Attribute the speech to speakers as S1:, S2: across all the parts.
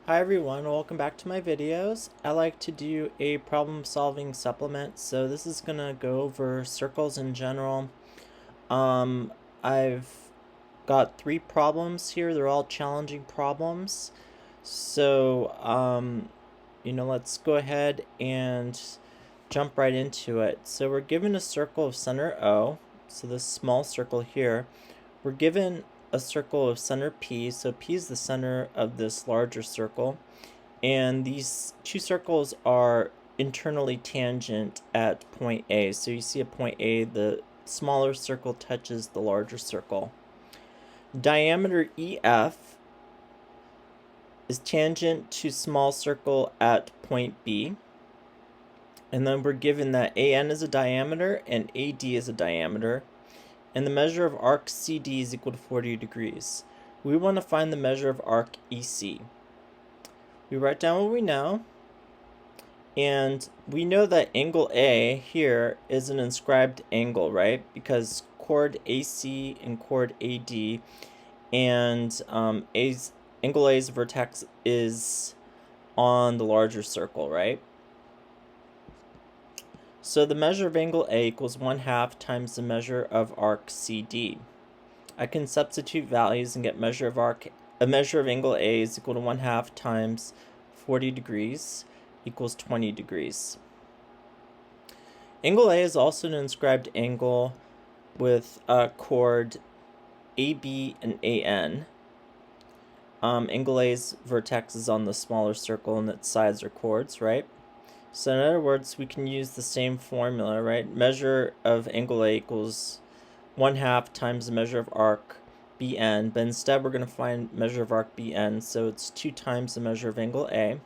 S1: Hi everyone, welcome back to my videos. I like to do a problem solving supplement, so this is gonna go over circles in general. I've got 3 problems here, they're all challenging problems. So, let's go ahead and jump right into it. So we're given a circle of center O, so this small circle here. We're given a circle of center P, so P is the center of this larger circle. And these two circles are internally tangent at point A. So you see at point A, the smaller circle touches the larger circle. Diameter EF is tangent to small circle at point B. And then we're given that AN is a diameter and AD is a diameter. And the measure of arc CD is equal to 40 degrees. We want to find the measure of arc EC. We write down what we know. And we know that angle A here is an inscribed angle, right? Because chord AC and chord AD, and angle A's vertex is on the larger circle, right? So the measure of angle A equals 1/2 times the measure of arc CD. I can substitute values and get a measure of angle A is equal to 1/2 times 40 degrees equals 20 degrees. Angle A is also an inscribed angle with chord AB and AN. Angle A's vertex is on the smaller circle and its sides are chords, right? So in other words, we can use the same formula, right? Measure of angle A equals 1/2 times the measure of arc BN, but instead we're going to find measure of arc BN, so it's 2 times the measure of angle A.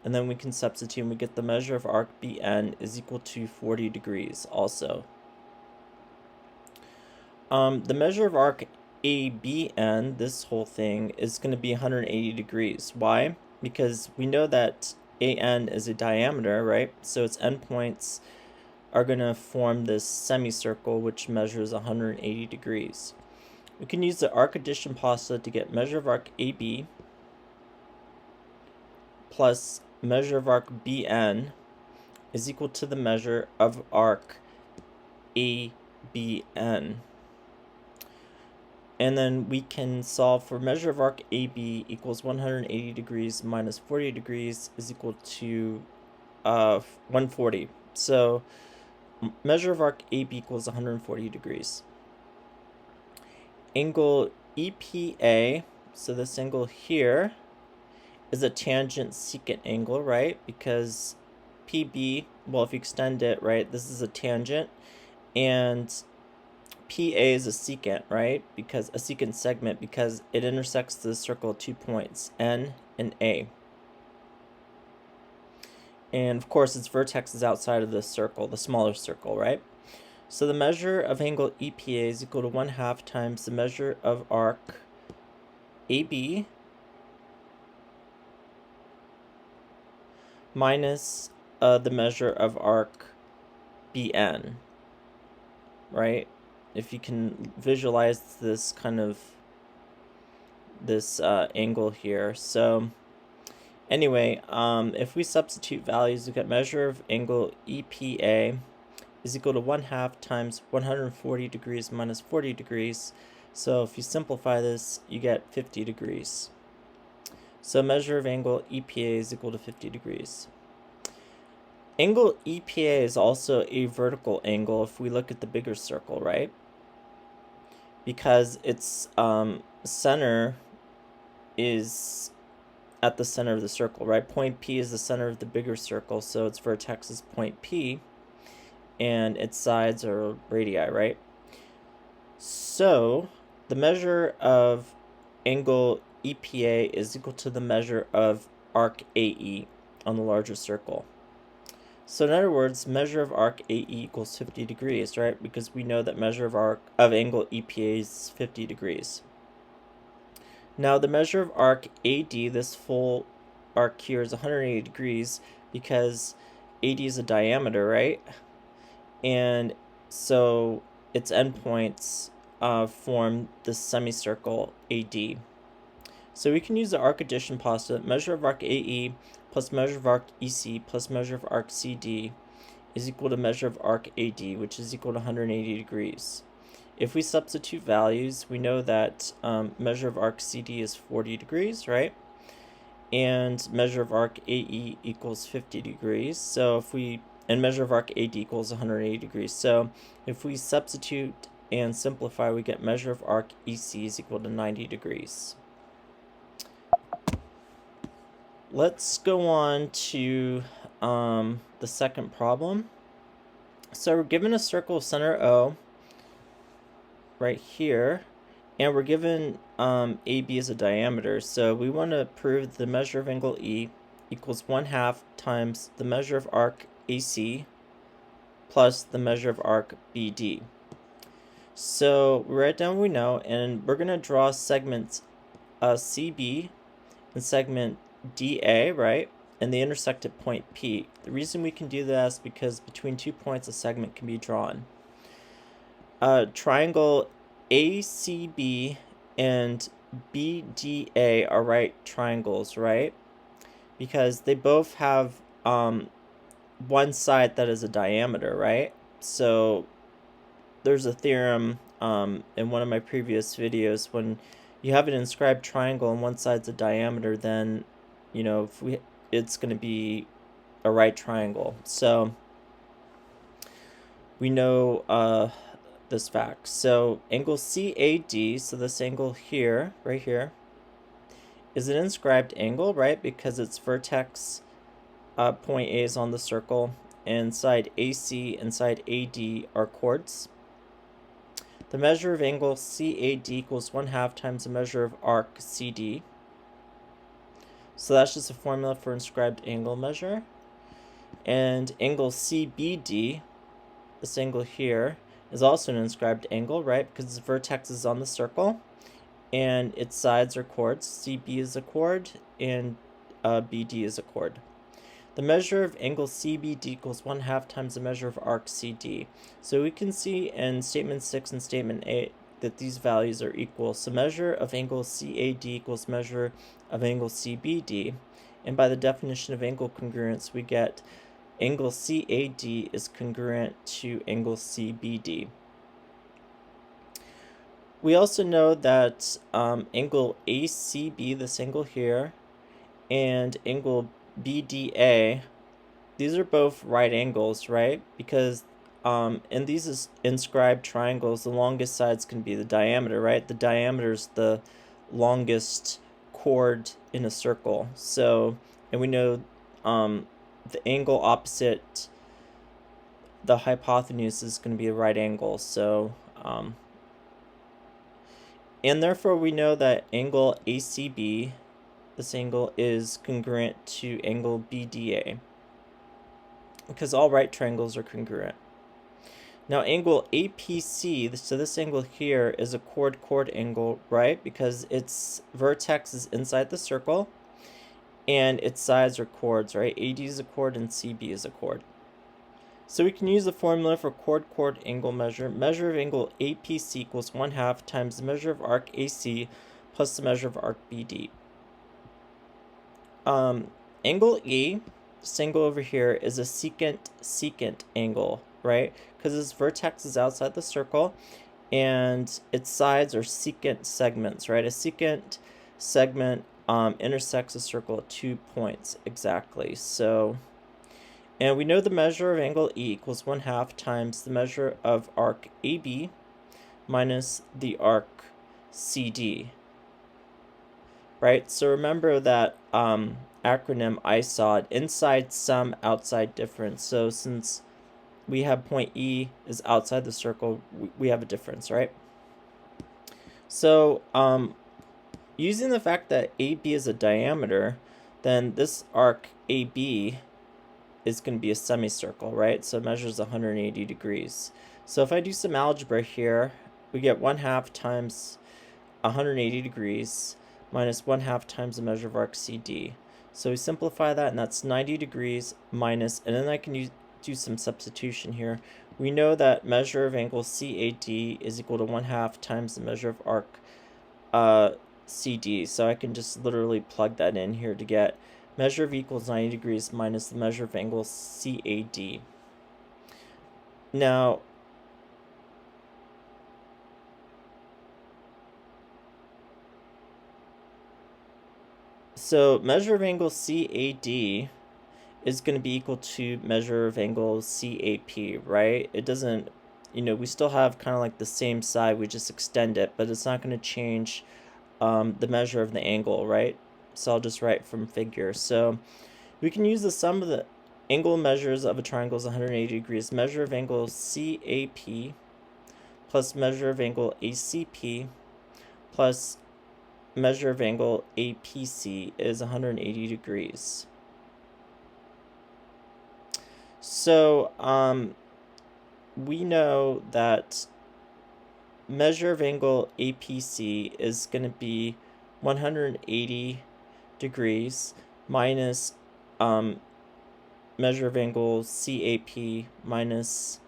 S1: And then we can substitute and we get the measure of arc BN is equal to 40 degrees also. The measure of arc ABN, this whole thing, is going to be 180 degrees. Why? Because we know that AN is a diameter, right? So its endpoints are going to form this semicircle which measures 180 degrees. We can use the arc addition postulate to get measure of arc AB plus measure of arc BN is equal to the measure of arc ABN. And then we can solve for measure of arc AB equals 180 degrees minus 40 degrees is equal to 140. So measure of arc AB equals 140 degrees. Angle EPA, so this angle here, is a tangent secant angle, right? Because PB, well, if you extend it, right, this is a tangent, and PA is a secant, right? Because a secant segment, because it intersects the circle at 2 points, N and A. And of course, its vertex is outside of this circle, the smaller circle, right? So the measure of angle EPA is equal to 1/2 times the measure of arc AB minus the measure of arc BN, right? If you can visualize this kind of angle here. So anyway, if we substitute values, we get measure of angle EPA is equal to 1/2 times 140 degrees minus 40 degrees. So if you simplify this, you get 50 degrees. So measure of angle EPA is equal to 50 degrees. Angle EPA is also a vertical angle if we look at the bigger circle, right? Because its center is at the center of the circle, right? Point P is the center of the bigger circle, so its vertex is point P, and its sides are radii, right? So the measure of angle EPA is equal to the measure of arc AE on the larger circle. So in other words, measure of arc AE equals 50 degrees, right? Because we know that measure of angle EPA is 50 degrees. Now the measure of arc AD, this full arc here, is 180 degrees because AD is a diameter, right? And so its endpoints form the semicircle AD. So we can use the arc addition postulate. Measure of arc AE plus measure of arc EC plus measure of arc CD is equal to measure of arc AD, which is equal to 180 degrees. If we substitute values, we know that measure of arc CD is 40 degrees, right? And measure of arc AE equals 50 degrees. So and measure of arc AD equals 180 degrees. So if we substitute and simplify, we get measure of arc EC is equal to 90 degrees. Let's go on to the second problem. So we're given a circle of center O right here, and we're given AB as a diameter. So we want to prove the measure of angle E equals 1/2 times the measure of arc AC plus the measure of arc BD. So we write down what we know, and we're going to draw segments CB and segment DA, right? And they intersect at point P. The reason we can do that is because between 2 points a segment can be drawn. Triangle ACB and BDA are right triangles, right? Because they both have one side that is a diameter, right? So there's a theorem in one of my previous videos, when you have an inscribed triangle and one side's a diameter, then it's going to be a right triangle. So we know this fact. So angle CAD, so this angle here, right here, is an inscribed angle, right? Because its vertex point A is on the circle, and side AC and side AD are chords. The measure of angle CAD equals 1/2 times the measure of arc CD. So that's just a formula for inscribed angle measure. And angle CBD, this angle here, is also an inscribed angle, right? Because its vertex is on the circle, and its sides are chords. CB is a chord, and BD is a chord. The measure of angle CBD equals 1/2 times the measure of arc CD. So we can see in statement 6 and statement 8 that these values are equal. So measure of angle CAD equals measure of angle CBD. And by the definition of angle congruence, we get angle CAD is congruent to angle CBD. We also know that angle ACB, this angle here, and angle BDA, these are both right angles, right? Because in these inscribed triangles, the longest sides can be the diameter, right? The diameter is the longest chord in a circle. So, and we know the angle opposite the hypotenuse is going to be a right angle. So, and therefore we know that angle ACB, this angle, is congruent to angle BDA, because all right triangles are congruent. Now angle APC, so this angle here, is a chord-chord angle, right? Because its vertex is inside the circle, and its sides are chords, right? AD is a chord and CB is a chord. So we can use the formula for chord-chord angle measure. Measure of angle APC equals 1/2 times the measure of arc AC plus the measure of arc BD. Angle E, this angle over here, is a secant angle, right? Because its vertex is outside the circle, and its sides are secant segments, right? A secant segment intersects a circle at 2 points exactly. So, and we know the measure of angle E equals 1/2 times the measure of arc AB minus the arc CD, right? So remember that acronym ISOD, inside sum, outside difference. So since we have point E is outside the circle, we have a difference, right? So using the fact that AB is a diameter, then this arc AB is going to be a semicircle, right? So it measures 180 degrees. So if I do some algebra here, we get 1/2 times 180 degrees minus 1/2 times the measure of arc CD. So we simplify that, and that's 90 degrees minus, and then I can do some substitution here. We know that measure of angle CAD is equal to 1/2 times the measure of arc CD. So I can just literally plug that in here to get measure of equals 90 degrees minus the measure of angle CAD. Now, so measure of angle CAD is going to be equal to measure of angle CAP, right? It doesn't, we still have kind of like the same side, we just extend it, but it's not going to change the measure of the angle, right? So I'll just write from figure. So we can use the sum of the angle measures of a triangle is 180 degrees. Measure of angle CAP plus measure of angle ACP plus measure of angle APC is 180 degrees. So we know that measure of angle APC is going to be 180 degrees minus measure of angle CAP minus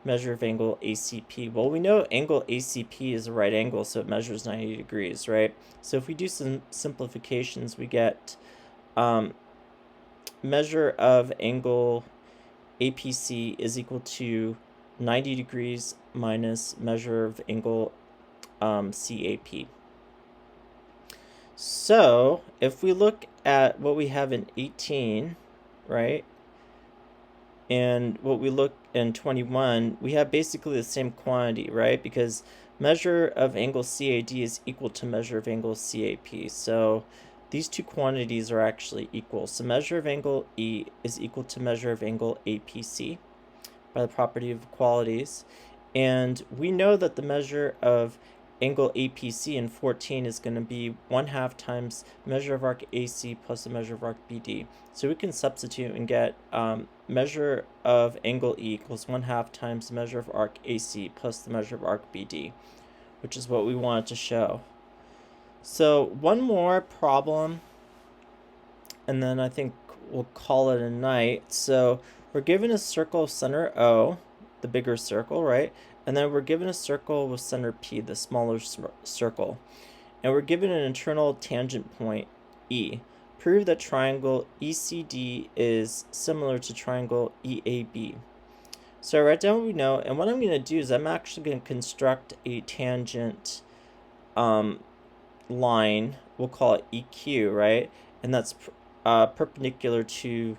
S1: measure of angle ACP. Well, we know angle ACP is a right angle, so it measures 90 degrees, right? So if we do some simplifications, we get measure of angle APC is equal to 90 degrees minus measure of angle CAP. So if we look at what we have in 18, right, and what we look in 21, we have basically the same quantity, right? Because measure of angle CAD is equal to measure of angle CAP. So these two quantities are actually equal. So measure of angle E is equal to measure of angle APC by the property of equalities. And we know that the measure of angle APC in 14 is going to be 1/2 times measure of arc AC plus the measure of arc BD. So we can substitute and get measure of angle E equals 1/2 times the measure of arc AC plus the measure of arc BD, which is what we wanted to show. So one more problem, and then I think we'll call it a night. So we're given a circle of center O, the bigger circle, right? And then we're given a circle with center P, the smaller circle. And we're given an internal tangent point, E. Prove that triangle ECD is similar to triangle EAB. So I write down what we know, and what I'm going to do is I'm actually going to construct a tangent line. We'll call it EQ, right? And that's perpendicular to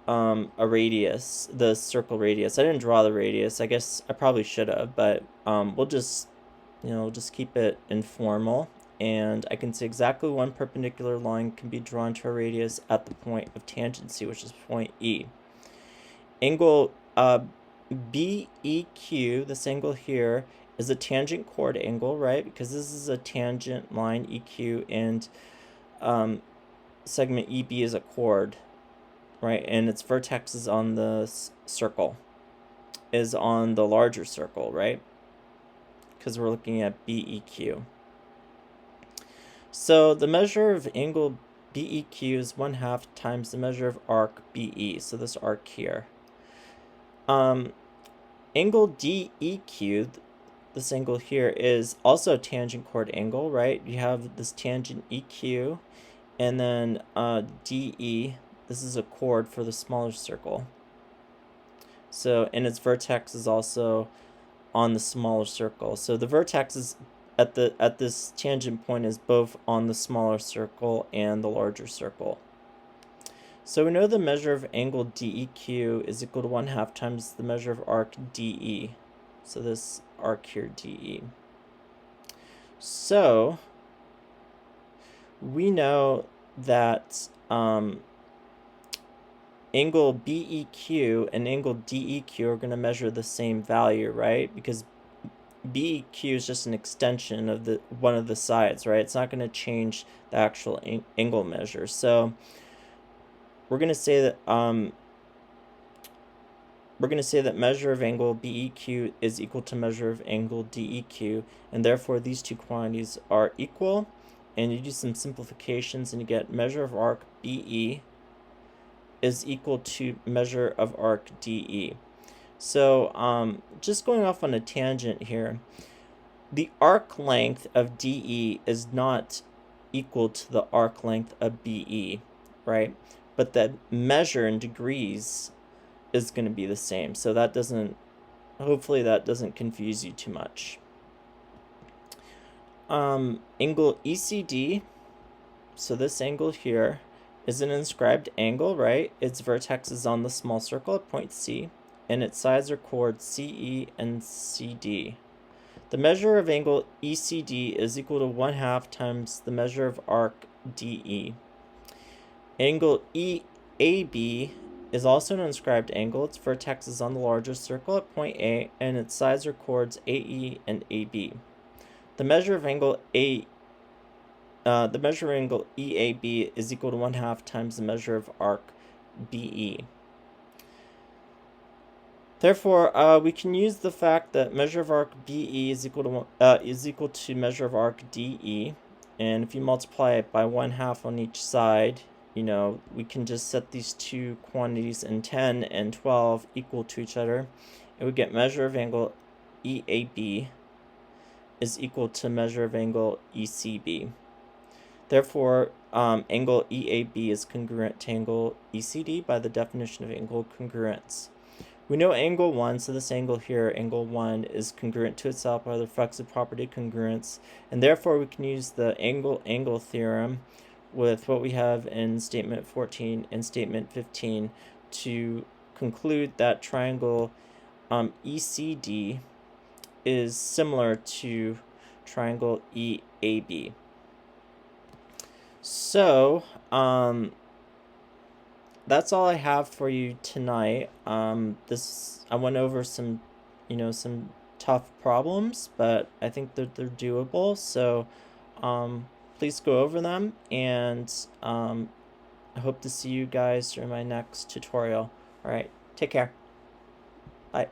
S1: a radius, the circle radius. I didn't draw the radius. I guess I probably should have, but we'll just, just keep it informal. And I can say exactly one perpendicular line can be drawn to a radius at the point of tangency, which is point E. Angle BEQ, this angle here, is a tangent chord angle, right? Because this is a tangent line EQ, and segment EB is a chord, right? And its vertex is on the circle, is on the larger circle, right? Because we're looking at BEQ. So the measure of angle BEQ is 1/2 times the measure of arc BE. So this arc here. Angle DEQ, this angle here, is also a tangent chord angle, right? You have this tangent EQ, and then DE. This is a chord for the smaller circle. So, and its vertex is also on the smaller circle. So the vertex is at this tangent point is both on the smaller circle and the larger circle. So we know the measure of angle DEQ is equal to 1/2 times the measure of arc DE. So this arc here, DE. So we know that angle BEQ and angle DEQ are going to measure the same value, right? Because BEQ is just an extension of one of the sides, right? It's not going to change the actual angle measure. So we're going to say that measure of angle BEQ is equal to measure of angle DEQ, and therefore these two quantities are equal. And you do some simplifications, and you get measure of arc BE is equal to measure of arc DE. So just going off on a tangent here, the arc length of DE is not equal to the arc length of BE, right? But the measure in degrees is going to be the same. So that doesn't, hopefully that doesn't confuse you too much. Angle ECD, so this angle here is an inscribed angle, right? Its vertex is on the small circle at point C, and its sides are chords CE and CD. The measure of angle ECD is equal to 1/2 times the measure of arc DE. Angle EAB is also an inscribed angle. Its vertex is on the larger circle at point A, and its sides are chords AE and AB. The measure of angle EAB is equal to 1/2 times the measure of arc BE. Therefore, we can use the fact that measure of arc BE is equal to measure of arc DE, and if you multiply it by 1/2 on each side, we can just set these two quantities in 10 and 12 equal to each other, and we get measure of angle EAB is equal to measure of angle ECB. Therefore, angle EAB is congruent to angle ECD by the definition of angle congruence. We know angle 1, so this angle here, angle 1, is congruent to itself by the reflexive property of congruence, and therefore we can use the angle-angle theorem with what we have in statement 14 and statement 15 to conclude that triangle ECD is similar to triangle EAB. So, that's all I have for you tonight. I went over some, some tough problems, but I think that they're doable. So, please go over them, and I hope to see you guys during my next tutorial. All right, take care. Bye.